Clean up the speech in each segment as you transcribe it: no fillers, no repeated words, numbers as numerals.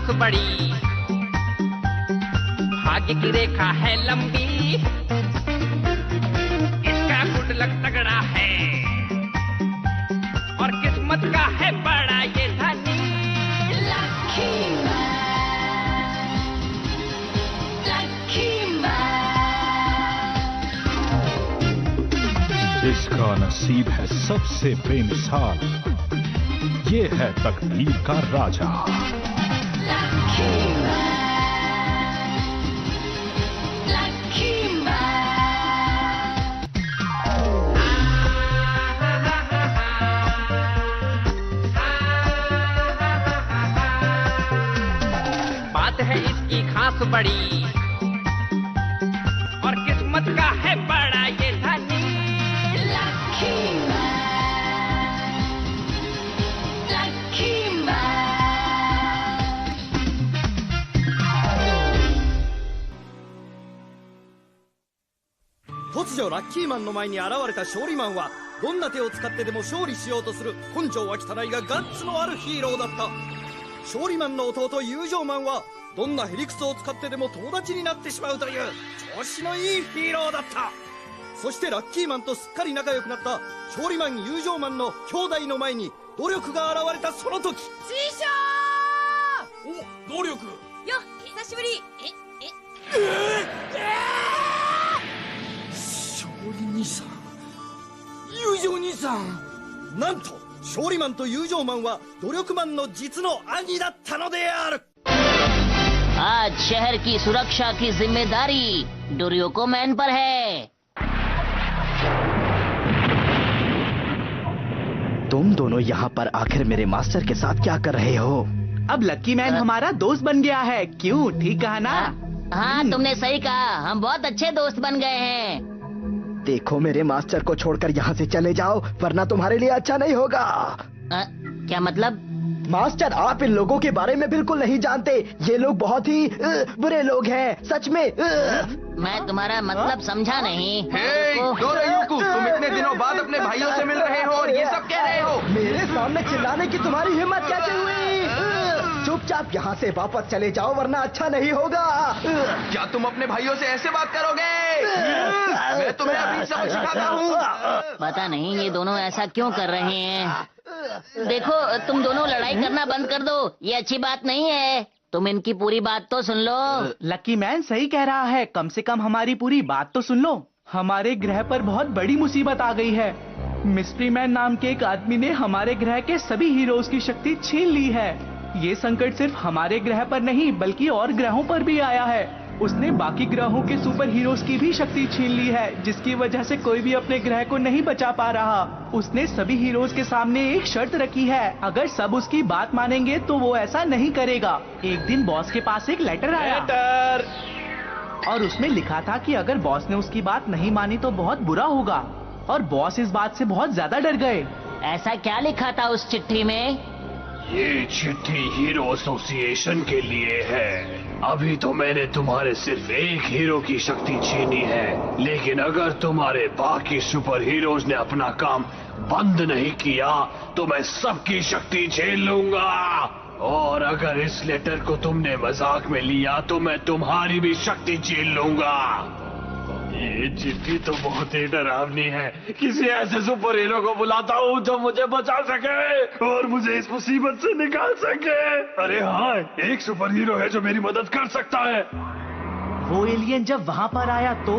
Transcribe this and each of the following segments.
खास बड़ी, भाग्य की रेखा है लंबी, इसका गुड लक तगड़ा है और किस्मत का है बड़ा ये धनी। इसका नसीब है सबसे बेमिसाल, ये है तकदीर का राजा। बात है इसकी खास बड़ी और किस्मत का है बड़ा ये धनी।突如ラッキーマンの前に現れた勝利マンはどんな手を使ってでも勝利しようとする根性は汚いがガッツのあるヒーローだった。勝利マンの弟友情マンはどんなヘリクスを使ってでも友達になってしまうという調子のいいヒーローだった。そしてラッキーマンとすっかり仲良くなった勝利マン友情マンの兄弟の前に努力が現れたその時、師匠お、努力よ、久しぶり。勝利兄さん、友情兄さん、なんと勝利マンと友情マンは努力マンの実の兄だったのである。आज शहर की सुरक्षा की जिम्मेदारी डोरियोको मैन पर है। तुम दोनों यहाँ पर आखिर मेरे मास्टर के साथ क्या कर रहे हो? अब लक्की मैन हमारा दोस्त बन गया है, क्यों? ठीक कहा ना? हाँ, तुमने सही कहा, हम बहुत अच्छे दोस्त बन गए हैं। देखो, मेरे मास्टर को छोड़कर यहाँ से चले जाओ, वरना तुम्हारे लिए अच्छा नहीं होगा। क्या मतलब? मास्टर, आप इन लोगों के बारे में बिल्कुल नहीं जानते। ये लोग बहुत ही बुरे लोग हैं, सच में। मैं तुम्हारा मतलब समझा नहीं। डोरियोको, तुम इतने दिनों बाद अपने भाइयों से मिल रहे हो और ये सब कह रहे हो? मेरे सामने चिल्लाने की तुम्हारी हिम्मत कैसे हुई? चुपचाप यहाँ से वापस चले जाओ, वरना अच्छा नहीं होगा। क्या तुम अपने भाइयों से ऐसे बात करोगे? मैं तुम्हें अभी सबक सिखाता हूँ। पता नहीं ये दोनों ऐसा क्यों कर रहे हैं। देखो, तुम दोनों लड़ाई करना बंद कर दो, ये अच्छी बात नहीं है। तुम इनकी पूरी बात तो सुन लो। लक्की मैन सही कह रहा है, कम से कम हमारी पूरी बात तो सुन लो। हमारे ग्रह पर बहुत बड़ी मुसीबत आ गई है। मिस्ट्री मैन नाम के एक आदमी ने हमारे ग्रह के सभी हीरोज की शक्ति छीन ली है। ये संकट सिर्फ हमारे ग्रह पर नहीं बल्कि और ग्रहों पर भी आया है। उसने बाकी ग्रहों के सुपर हीरोज की भी शक्ति छीन ली है, जिसकी वजह से कोई भी अपने ग्रह को नहीं बचा पा रहा। उसने सभी हीरोज के सामने एक शर्त रखी है, अगर सब उसकी बात मानेंगे तो वो ऐसा नहीं करेगा। एक दिन बॉस के पास एक लेटर आया और उसमें लिखा था कि अगर बॉस ने उसकी बात नहीं मानी तो बहुत बुरा होगा, और बॉस इस बात से बहुत ज्यादा डर गए। ऐसा क्या लिखा था उस चिट्ठी में? ये चिट्ठी हीरो एसोसिएशन के लिए है। अभी तो मैंने तुम्हारे सिर्फ एक हीरो की शक्ति छीनी है, लेकिन अगर तुम्हारे बाकी सुपर हीरोज ने अपना काम बंद नहीं किया तो मैं सबकी शक्ति छीन लूंगा। और अगर इस लेटर को तुमने मजाक में लिया तो मैं तुम्हारी भी शक्ति छीन लूंगा। ये चिट्ठी तो बहुत ही डरावनी है। किसी ऐसे सुपर हीरो को बुलाता हूँ जो मुझे बचा सके और मुझे इस मुसीबत से निकाल सके। अरे हाँ, एक सुपर हीरो है जो मेरी मदद कर सकता है। वो एलियन जब वहाँ पर आया तो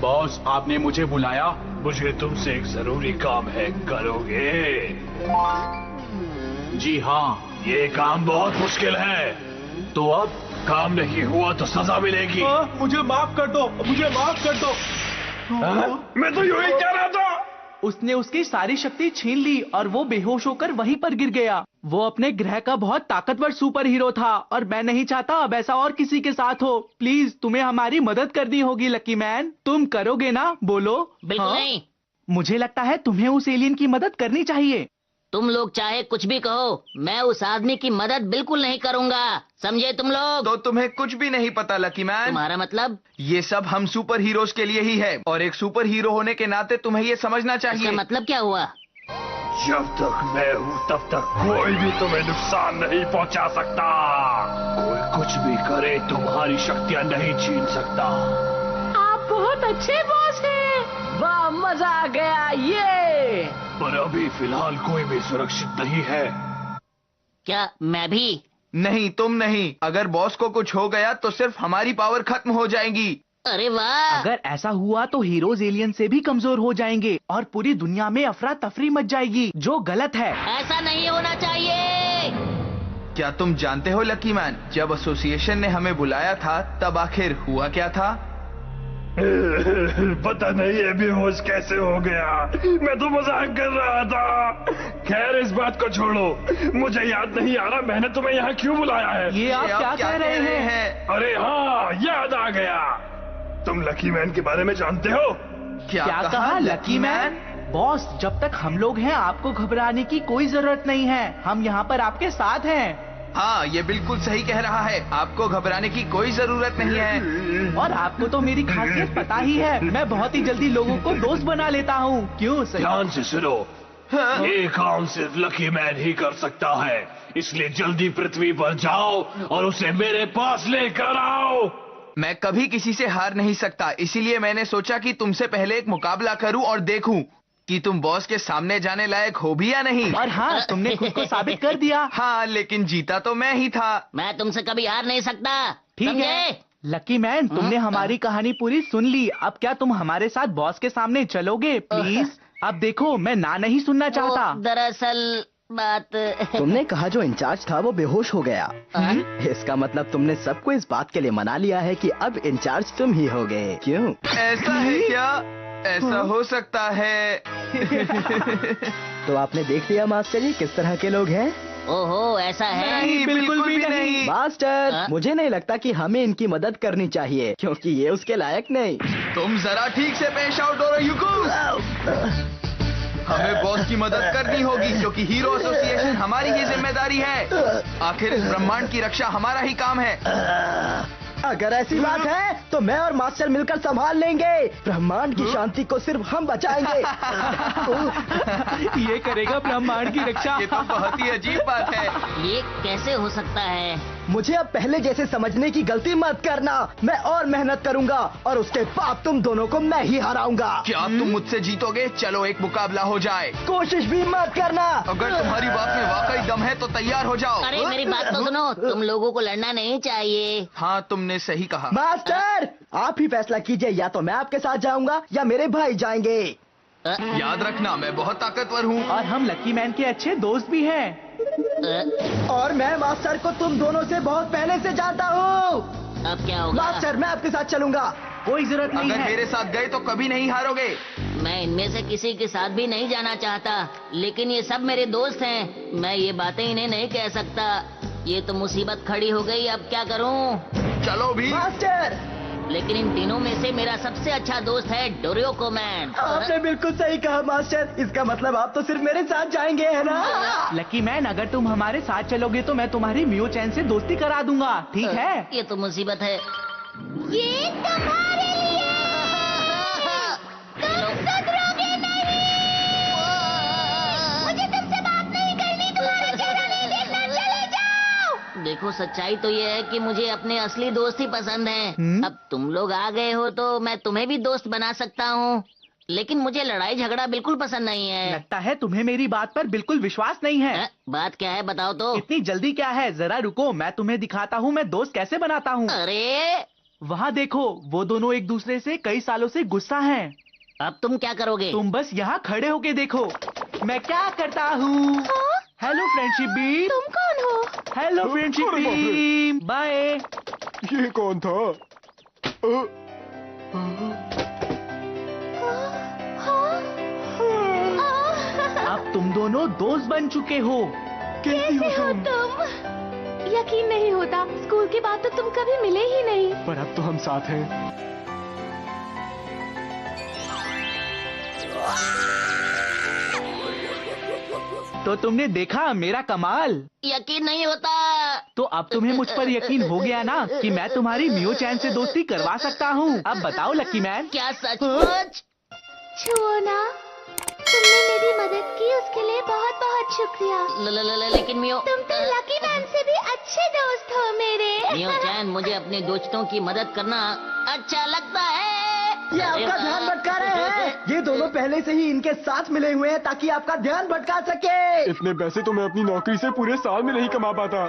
बॉस, आपने मुझे बुलाया? मुझे तुमसे एक जरूरी काम है, करोगे? जी हाँ, ये काम बहुत मुश्किल है। तो अब काम नहीं हुआ तो सजा मिलेगी। मुझे माफ कर दो, मुझे माफ कर दो। मैं तो यूं ही कह रहा था। उसने उसकी सारी शक्ति छीन ली और वो बेहोश होकर वहीं पर गिर गया। वो अपने ग्रह का बहुत ताकतवर सुपर हीरो था और मैं नहीं चाहता अब ऐसा और किसी के साथ हो। प्लीज तुम्हें हमारी मदद करनी होगी लकी मैन, तुम करोगे ना? बोलो। बिल्कुल नहीं। मुझे लगता है तुम्हें उस एलियन की मदद करनी चाहिए। तुम लोग चाहे कुछ भी कहो, मैं उस आदमी की मदद बिल्कुल नहीं करूंगा, समझे तुम लोग? तो तुम्हें कुछ भी नहीं पता लकी मैन। तुम्हारा मतलब? ये सब हम सुपर हीरोज के लिए ही है और एक सुपर हीरो होने के नाते तुम्हें ये समझना चाहिए। इसका मतलब क्या हुआ? जब तक मैं हूँ तब तक कोई भी तुम्हें नुकसान नहीं पहुंचा सकता। कोई कुछ भी करे तुम्हारी शक्तियाँ नहीं छीन सकता। आप बहुत अच्छे बॉस हैं। वाह, मजा आ गया ये। पर अभी फिलहाल कोई भी सुरक्षित नहीं है। क्या मैं भी? नहीं, तुम नहीं। अगर बॉस को कुछ हो गया तो सिर्फ हमारी पावर खत्म हो जाएगी। अरे वाह! अगर ऐसा हुआ तो हीरोज एलियन से भी कमजोर हो जाएंगे और पूरी दुनिया में अफरा तफरी मच जाएगी, जो गलत है। ऐसा नहीं होना चाहिए। क्या तुम जानते हो लकी मैन, जब एसोसिएशन ने हमें बुलाया था तब आखिर हुआ क्या था? पता नहीं ये बेहोश कैसे हो गया। मैं तो मजाक कर रहा था। खैर इस बात को छोड़ो, मुझे याद नहीं आ रहा मैंने तुम्हें यहाँ क्यों बुलाया है। ये आप क्या कह रहे हैं? अरे हाँ, याद आ गया। तुम लकी मैन के बारे में जानते हो? क्या कहा लकी मैन? बॉस, जब तक हम लोग हैं आपको घबराने की कोई जरूरत नहीं है। हम यहाँ पर आपके साथ हैं। हाँ, ये बिल्कुल सही कह रहा है। आपको घबराने की कोई जरूरत नहीं है। और आपको तो मेरी खासियत पता ही है, मैं बहुत ही जल्दी लोगों को दोस्त बना लेता हूँ। क्यों? ध्यान से सुनो, ये काम सिर्फ लकी मैन ही कर सकता है। इसलिए जल्दी पृथ्वी पर जाओ और उसे मेरे पास लेकर आओ। मैं कभी किसी से हार नहीं सकता, इसीलिए मैंने सोचा कि तुमसे पहले एक मुकाबला करूं और देखूं कि तुम बॉस के सामने जाने लायक हो भी या नहीं। और हाँ, तुमने खुद को साबित कर दिया। हाँ, लेकिन जीता तो मैं ही था। मैं तुमसे कभी हार नहीं सकता। ठीक समझे? है लकी मैन, तुमने हमारी कहानी पूरी सुन ली। अब क्या तुम हमारे साथ बॉस के सामने चलोगे प्लीज? अब देखो, मैं ना नहीं सुनना चाहता। वो दरअसल बात तुमने कहा जो इंचार्ज था वो बेहोश हो गया। इसका मतलब तुमने सबको इस बात के लिए मना लिया है कि अब इंचार्ज तुम ही हो गए। क्यों? ऐसा है क्या? ऐसा हो सकता है। तो आपने देख लिया मास्टर जी किस तरह के लोग हैं। ओहो, ऐसा है? नहीं, बिल्कुल भी नहीं। मास्टर, मुझे नहीं लगता कि हमें इनकी मदद करनी चाहिए, क्योंकि ये उसके लायक नहीं। तुम जरा ठीक से पेश आओ डोरायुको। हमें बॉस की मदद करनी होगी क्योंकि हीरो एसोसिएशन हमारी ही जिम्मेदारी है। आखिर इस ब्रह्मांड की रक्षा हमारा ही काम है। अगर ऐसी बात है तो मैं और मास्टर मिलकर संभाल लेंगे। ब्रह्मांड की शांति को सिर्फ हम बचाएंगे। ये करेगा ब्रह्मांड की रक्षा। ये तो बहुत ही अजीब बात है। ये कैसे हो सकता है? मुझे अब पहले जैसे समझने की गलती मत करना। मैं और मेहनत करूंगा और उसके बाद तुम दोनों को मैं ही हराऊंगा। क्या तुम मुझसे जीतोगे? चलो एक मुकाबला हो जाए। कोशिश भी मत करना। अगर तुम्हारी बात में वाकई दम है तो तैयार हो जाओ। अरे मेरी बात तो सुनो, तुम लोगों को लड़ना नहीं चाहिए। हाँ, तुमने सही कहा। मास्टर, आप ही फैसला कीजिए, या तो मैं आपके साथ जाऊंगा या मेरे भाई जाएंगे। याद रखना, मैं बहुत ताकतवर हूँ। और हम लकी मैन के अच्छे दोस्त भी हैं। और मैं मास्टर को तुम दोनों से बहुत पहले से जानता हूँ। अब क्या होगा? मास्टर, मैं आपके साथ चलूंगा। कोई जरूरत नहीं अगर है। मेरे साथ गए तो कभी नहीं हारोगे। मैं इनमें से किसी के साथ भी नहीं जाना चाहता, लेकिन ये सब मेरे दोस्त हैं। मैं ये बातें इन्हें नहीं कह सकता। ये तो मुसीबत खड़ी हो गई, अब क्या करूं? चलो भी। मास्टर, लेकिन इन तीनों में से मेरा सबसे अच्छा दोस्त है डोरियोको मैन। आपने बिल्कुल सही कहा मास्टर। इसका मतलब आप तो सिर्फ मेरे साथ जाएंगे, है ना? लकी मैन, अगर तुम हमारे साथ चलोगे तो मैं तुम्हारी मियो चैन से दोस्ती करा दूंगा। ठीक है? ये तो मुसीबत है। ये तुम्हारे लिए। तुम सुधरोगे नहीं। मुझे तुमसे बात नहीं करनी, तुम्हारा चेहरा नहीं देखना, चले जाओ। देखो, सच्चाई तो ये है कि मुझे अपने असली दोस्त ही पसंद हैं। अब तुम लोग आ गए हो तो मैं तुम्हें भी दोस्त बना सकता हूँ, लेकिन मुझे लड़ाई झगड़ा बिल्कुल पसंद नहीं है। लगता है तुम्हें मेरी बात पर बिल्कुल विश्वास नहीं है। बात क्या है, बताओ तो। इतनी जल्दी क्या है, जरा रुको, मैं तुम्हें दिखाता हूँ मैं दोस्त कैसे बनाता हूँ। अरे वहाँ देखो, वो दोनों एक दूसरे से कई सालों से गुस्सा हैं। अब तुम क्या करोगे? तुम बस यहाँ खड़े होके देखो मैं क्या करता हूँ। Hello friendship beam. तुम कौन हो? Hello friendship beam, bye. ये कौन था? अब तुम दोनों दोस्त बन चुके हो। कैसी हो तुम? यकीन नहीं होता, स्कूल के बाद तो तुम कभी मिले ही नहीं। पर अब तो हम साथ हैं। तो तुमने देखा मेरा कमाल? यकीन नहीं होता। तो अब तुम्हें मुझ पर यकीन हो गया ना कि मैं तुम्हारी मियो चैन से दोस्ती करवा सकता हूँ। अब बताओ लकी मैन। क्या सचमुच? छुओ ना। तुमने मेरी मदद की उसके लिए बहुत बहुत शुक्रिया। लेकिन मियो तुम तो लकी मैन से भी अच्छे दोस्त हो मेरे। मियो चैन, मुझे अपने दोस्तों की मदद करना अच्छा लगता है। ये आपका ध्यान भटका रहे हैं। ये दोनों पहले से ही इनके साथ मिले हुए हैं ताकि आपका ध्यान भटका सके। इतने पैसे तो मैं अपनी नौकरी से पूरे साल में नहीं कमा पाता।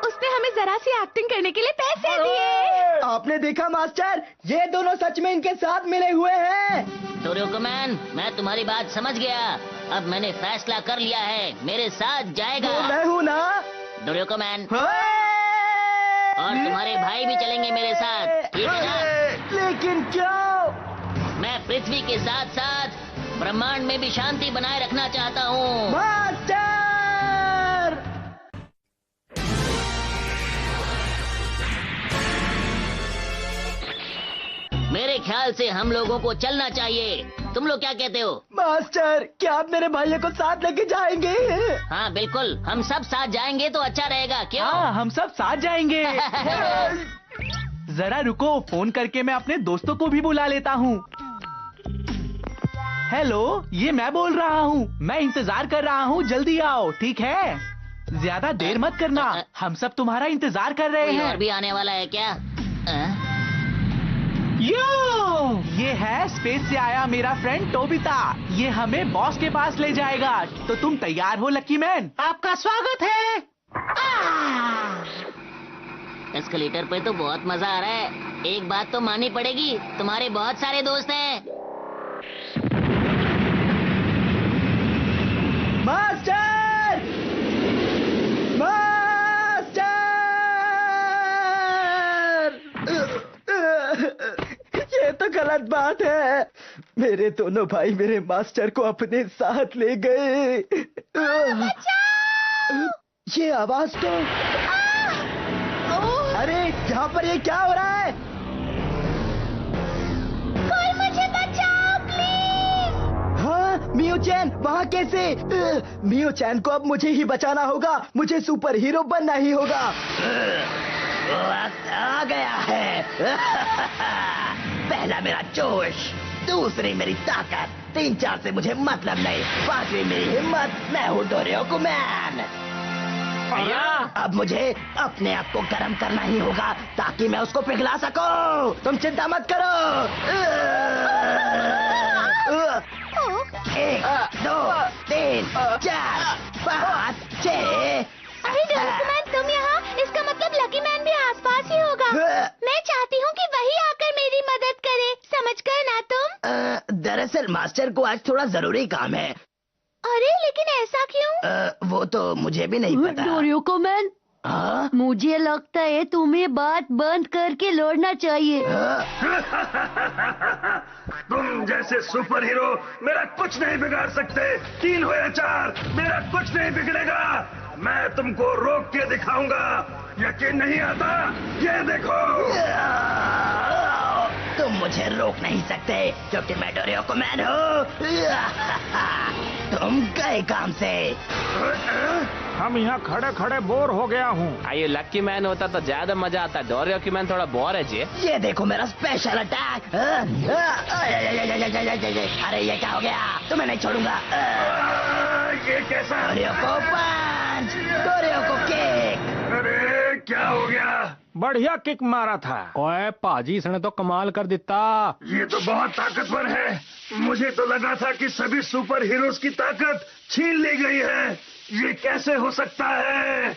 उसने हमें जरा सी एक्टिंग करने के लिए पैसे दिए। आपने देखा मास्टर, ये दोनों सच में इनके साथ मिले हुए हैं। डोरियोकोमैन, मैं तुम्हारी बात समझ गया। अब मैंने फैसला कर लिया है, मेरे साथ जाएगा। मैं हूँ ना डोरियोकोमैन, और तुम्हारे भाई भी चलेंगे मेरे साथ, ठीक है ना? लेकिन क्यों? मैं पृथ्वी के साथ साथ ब्रह्मांड में भी शांति बनाए रखना चाहता हूँ। मास्टर! मेरे ख्याल से हम लोगों को चलना चाहिए। तुम लोग क्या कहते हो? मास्टर, क्या आप मेरे भाइयों को साथ लेके जाएंगे? हाँ बिल्कुल, हम सब साथ जाएंगे तो अच्छा रहेगा, क्यों? हाँ, हम सब साथ जाएंगे। जरा रुको, फोन करके मैं अपने दोस्तों को भी बुला लेता हूँ। हेलो, ये मैं बोल रहा हूँ। मैं इंतजार कर रहा हूँ, जल्दी आओ, ठीक है? ज्यादा देर मत करना, हम सब तुम्हारा इंतजार कर रहे कोई हैं। और भी आने वाला है क्या? यो! ये है स्पेस से आया मेरा फ्रेंड टोबिता। ये हमें बॉस के पास ले जाएगा। तो तुम तैयार हो लकी मैन? आपका स्वागत है। एस्केलेटर पे तो बहुत मजा आ रहा है। एक बात तो माननी पड़ेगी, तुम्हारे बहुत सारे दोस्त हैं। मास्टर! मास्टर! ये तो गलत बात है। मेरे दोनों भाई मेरे मास्टर को अपने साथ ले गए। ये आवाज तो... अरे यहाँ पर ये क्या हो रहा है? कोई मुझे बचाओ प्लीज। हाँ, मियो चैन वहाँ कैसे? मियो चैन को अब मुझे ही बचाना होगा। मुझे सुपर हीरो बनना ही होगा। वक्त आ गया है। पहला मेरा जोश, दूसरी मेरी ताकत, 3-4 से मुझे मतलब नहीं, 5वीं मेरी हिम्मत। मैं हूँ डोरियोकोमैन। अब मुझे अपने आप को गर्म करना ही होगा ताकि मैं उसको पिघला सकूं। तुम चिंता मत करो। 1, 2, 3, 4, 5, 6। अरे डोरियोकोमैन, तुम यहाँ? इसका मतलब लकी मैन भी आसपास ही होगा। मैं चाहती हूँ कि वही आकर मेरी मदद करे। समझ कर ना तुम? दरअसल मास्टर को आज थोड़ा जरूरी काम है। अरे लेकिन ऐसा क्यों? वो तो मुझे भी नहीं पता। डोरियोकोमैन, हाँ? मुझे लगता है तुम्हें बात बंद करके लौटना चाहिए। तुम जैसे सुपर हीरो मेरा कुछ नहीं बिगाड़ सकते। 3 हो या 4, मेरा कुछ नहीं बिगड़ेगा। मैं तुमको रोक के दिखाऊंगा। यकीन नहीं आता? ये देखो। तुम मुझे रोक नहीं सकते क्योंकि मैं डोरियोकोमैन हूँ। तुम गए काम से। हम यहाँ खड़े खड़े बोर हो गया हूँ। ये लकी मैन होता तो ज्यादा मजा आता। डोरियोकोमैन थोड़ा बोर है जी। ये देखो मेरा स्पेशल अटैक। अरे ये क्या हो गया? तुम्हें नहीं छोड़ूंगा। ये कैसा? डोरियोको पंच, डोरियोको किक। अरे क्या हो गया? बढ़िया किक मारा था। ओए पाजी, इसने तो कमाल कर दिता। ये तो बहुत ताकतवर है। मुझे तो लगा था कि सभी सुपर हीरोज की ताकत छीन ली गई है। ये कैसे हो सकता है?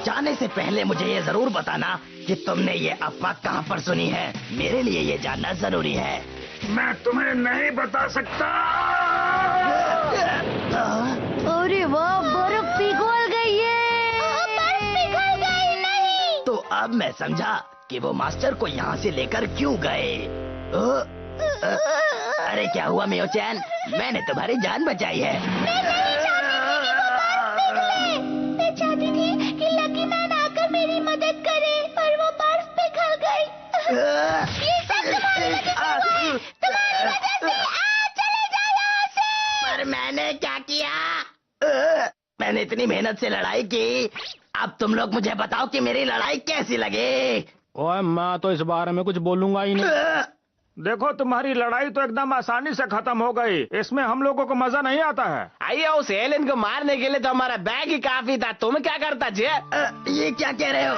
जाने से पहले मुझे ये जरूर बताना कि तुमने ये अफवाह कहाँ पर सुनी है। मेरे लिए ये जानना जरूरी है। मैं तुम्हें नहीं बता सकता। अरे वाह, बर्फ पिघल गई है। बर्फ पिघल गई नहीं। तो अब मैं समझा कि वो मास्टर को यहाँ से लेकर क्यों गए। अरे क्या हुआ मियो चैन? मैंने तुम्हारी जान बचाई है। मैं नहीं चाहती थी कि वो बर्फ पिघले। मैं चाहती थी कि लकी मैन आकर मेरी मदद करे, पर वो बर्फ पिघल गई। ये सब तुम्हारी वजह से हुआ है। तुम्हारी वजह से। चले जाओ यहाँ से। पर मैंने क्या किया? मैंने इतनी मेहनत से लड़ाई की। अब तुम लोग मुझे बताओ कि मेरी लड़ाई कैसी लगी। ओए मैं तो इस बारे में कुछ बोलूंगा ही नहीं। देखो तुम्हारी लड़ाई तो एकदम आसानी से खत्म हो गई, इसमें हम लोगों को मजा नहीं आता है। आइए, उस एलियन को मारने के लिए तो हमारा बैग ही काफी था। तुम क्या करता जे? ये क्या कह रहे हो?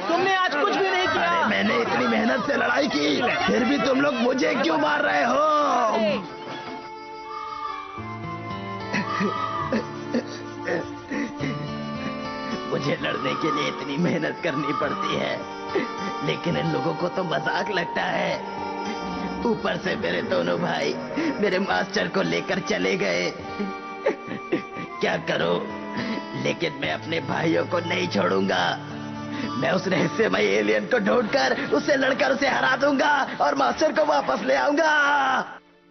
तुमने आज कुछ भी नहीं किया। अरे मैंने इतनी मेहनत से लड़ाई की, फिर भी तुम लोग मुझे क्यों मार रहे हो? मुझे लड़ने के लिए इतनी मेहनत करनी पड़ती है, लेकिन इन लोगों को तो मजाक लगता है। ऊपर से मेरे दोनों भाई मेरे मास्टर को लेकर चले गए। क्या करूं? लेकिन मैं अपने भाइयों को नहीं छोड़ूंगा। मैं उस रहस्यमय एलियन को ढूंढकर उससे लड़कर उसे हरा दूंगा और मास्टर को वापस ले आऊंगा।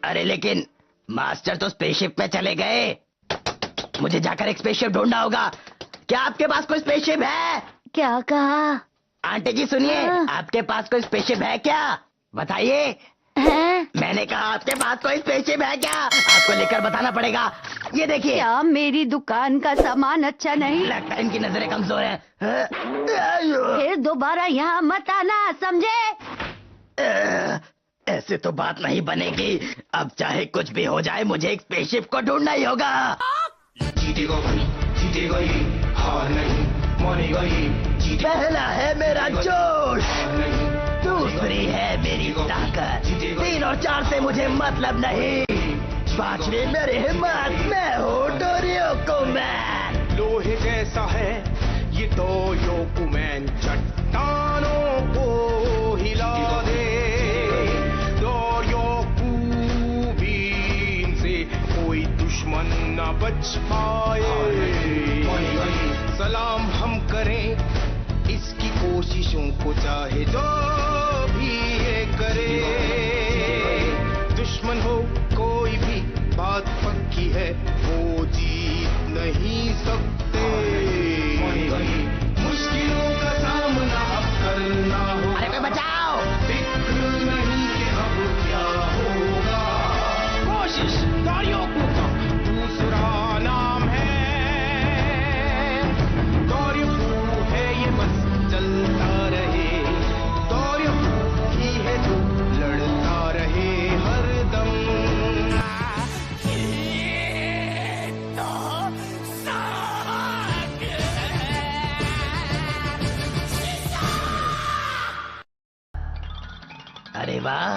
अरे लेकिन मास्टर तो स्पेसशिप में चले गए। मुझे जाकर एक स्पेसशिप ढूंढना होगा। क्या आपके पास कोई स्पेसशिप है? क्या कहा? आंटी जी सुनिए, आपके पास कोई स्पेसशिप है क्या? बताइए। मैंने कहा आपके पास कोई स्पेसशिप है क्या? आपको लेकर बताना पड़ेगा। ये देखिए। क्या मेरी दुकान का सामान अच्छा नहीं? लगता है इनकी नजरें कमजोर हैं। फिर दोबारा यहाँ मत आना, समझे? ऐसे तो बात नहीं बनेगी। अब चाहे कुछ भी हो जाए, मुझे एक स्पेसशिप को ढूंढना ही होगा। पहला है मेरा जोश, दूसरी है मेरी ताकत, 3 और 4 से मुझे मतलब नहीं, 5वीं मेरी हिम्मत। मैं हूँ डोरियोकुमैन। लोहे जैसा है ये डोरियोकुमैन, चट्टानों को हिला दे। डोरियोकुबीन से कोई दुश्मन न बच पाए। सलाम हम करें इसकी कोशिशों को, चाहे जो भी ये करे। दुश्मन हो कोई भी, बात पक्की है, वो जीत नहीं सकते। मुश्किलों का सामना अब करना होगा। अरे बचाओ! फिक्र नहीं कि अब क्या होगा। कोशिश डोरियोकु का दूसरा नाम है। डोरियोकु है ये, बस चलता रहे। डोरियोकु ही है जो लड़ता रहे हरदम। अरे वाह,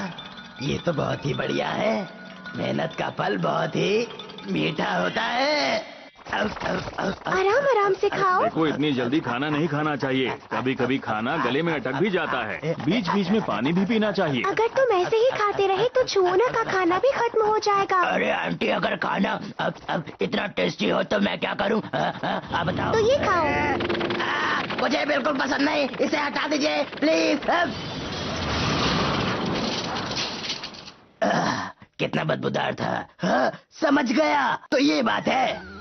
ये तो बहुत ही बढ़िया है। मेहनत का फल बहुत ही मीठा होता है। आराम आराम से खाओ। देखो, इतनी जल्दी खाना नहीं खाना चाहिए। कभी कभी खाना गले में अटक भी जाता है। बीच बीच में पानी भी पीना चाहिए। अगर तुम ऐसे ही खाते रहे तो छुओना का खाना भी खत्म हो जाएगा। अरे आंटी, अगर खाना अब इतना टेस्टी हो तो मैं क्या करूं? आप बताओ। तो ये खाओ। मुझे बिल्कुल पसंद नहीं, इसे हटा दीजिए प्लीज। कितना बदबूदार था। समझ गया, तो ये बात है।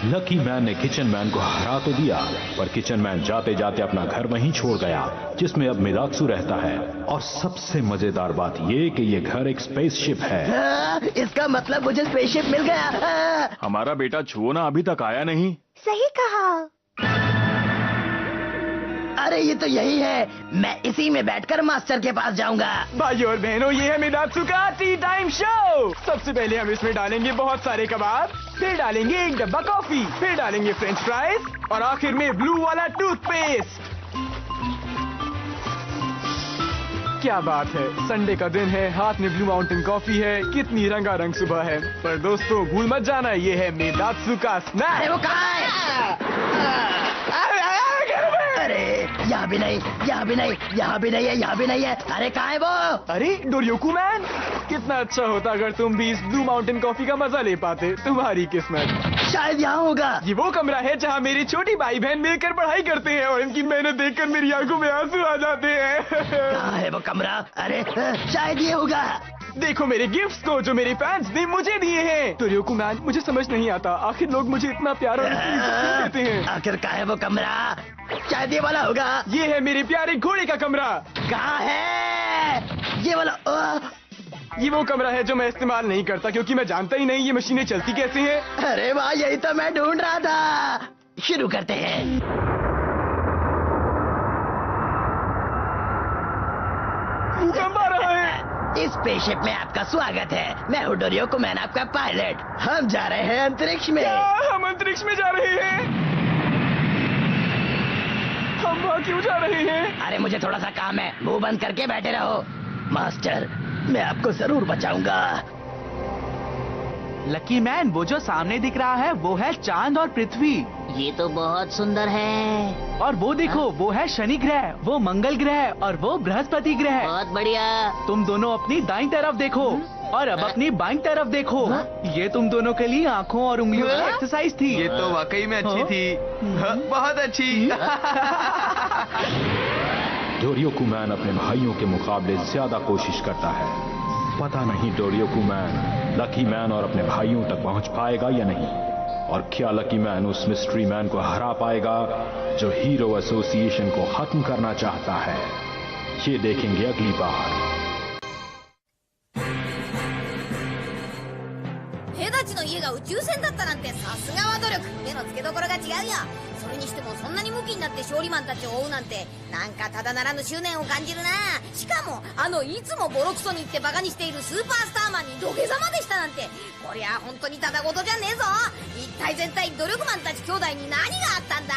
लकी मैन ने किचन मैन को हरा तो दिया, पर किचन मैन जाते जाते अपना घर वहीं छोड़ गया, जिसमें अब मिराक्सू रहता है। और सबसे मजेदार बात ये कि ये घर एक स्पेसशिप है। इसका मतलब मुझे स्पेसशिप मिल गया। हमारा बेटा छुओना अभी तक आया नहीं। सही कहा। अरे ये तो यही है। मैं इसी में बैठकर मास्टर के पास जाऊंगा। भाइयों और बहनों, ये है मिराक्सू का टी टाइम शो। सबसे पहले हम इसमें डालेंगे बहुत सारे कबाब, फिर डालेंगे एक डब्बा कॉफी, फिर डालेंगे फ्रेंच फ्राइज और आखिर में ब्लू वाला टूथपेस्ट। क्या बात है, संडे का दिन है, हाथ में ब्लू माउंटेन कॉफी है, कितनी रंगारंग सुबह है। पर दोस्तों भूल मत जाना, ये है मिराक्सू का स्नैक। अरे वो कहाँ है? अरे यहाँ भी नहीं, यहाँ भी नहीं, यहाँ भी नहीं है, यहाँ भी नहीं है। अरे कहाँ है वो? अरे डोरियोकुमैन, कितना अच्छा होता अगर तुम भी इस ब्लू माउंटेन कॉफी का मजा ले पाते। तुम्हारी किस्मत। शायद यहाँ होगा। ये वो कमरा है जहाँ मेरी छोटी भाई बहन मिलकर पढ़ाई करते हैं और इनकी मेहनत देखकर मेरी आंखों में आंसू आ जाते हैं। कहाँ है वो कमरा? अरे शायद ये होगा। देखो मेरे गिफ्ट्स को जो मेरे फैंस ने मुझे दिए हैं। डोरियोकुमैन, मुझे समझ नहीं आता आखिर लोग मुझे इतना प्यार और क्यों देते हैं। आखिर कहाँ है वो कमरा? शायद ये वाला होगा। ये है मेरे प्यारे घोड़े का कमरा। कहाँ है ये वाला? ये वो कमरा है जो मैं इस्तेमाल नहीं करता क्योंकि मैं जानता ही नहीं ये मशीनें चलती कैसे हैं। अरे वाह, यही तो मैं ढूंढ रहा था। शुरू करते हैं। भूकंप आ रहा है। इस स्पेसशिप में आपका स्वागत है। मैं हूँ डोरियो कुमैन, आपका पायलट। हम जा रहे हैं अंतरिक्ष में। हम अंतरिक्ष में जा रहे हैं? हम वहाँ क्यों जा रहे हैं? अरे मुझे थोड़ा सा काम है, मुंह बंद करके बैठे रहो। मास्टर, मैं आपको जरूर बचाऊंगा। लकी मैन, वो जो सामने दिख रहा है वो है चांद और पृथ्वी। ये तो बहुत सुंदर है। और वो देखो, वो है शनि ग्रह, वो मंगल ग्रह और वो बृहस्पति ग्रह। बहुत बढ़िया। तुम दोनों अपनी दाईं तरफ देखो और अब अपनी बाईं तरफ देखो। ये तुम दोनों के लिए आँखों और उंगलियों की एक्सरसाइज थी। ये तो वाकई में अच्छी थी। बहुत अच्छी। डोरियोकुमैन अपने भाइयों के मुकाबले ज्यादा कोशिश करता है। पता नहीं डोरियोकुमैन लकी मैन और अपने भाइयों तक पहुंच पाएगा या नहीं, और क्या लकी मैन उस मिस्ट्री मैन को हरा पाएगा जो हीरो एसोसिएशन को खत्म करना चाहता है। ये देखेंगे अगली बार। 兵たちの家が宇宙船だったなんてさすがは努力。目の付けどころが違うよ。それにしてもそんなにムキになって勝利マンたちを追うなんて、なんかただならぬ執念を感じるな。しかもいつもボロクソに言ってバカにしているスーパースターマンに土下座までしたなんて、こりゃ本当にただごとじゃねえぞ。一体全体努力マンたち兄弟に何があったんだ。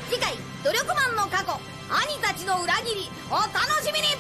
次回努力マンの過去、兄たちの裏切り、お楽しみに。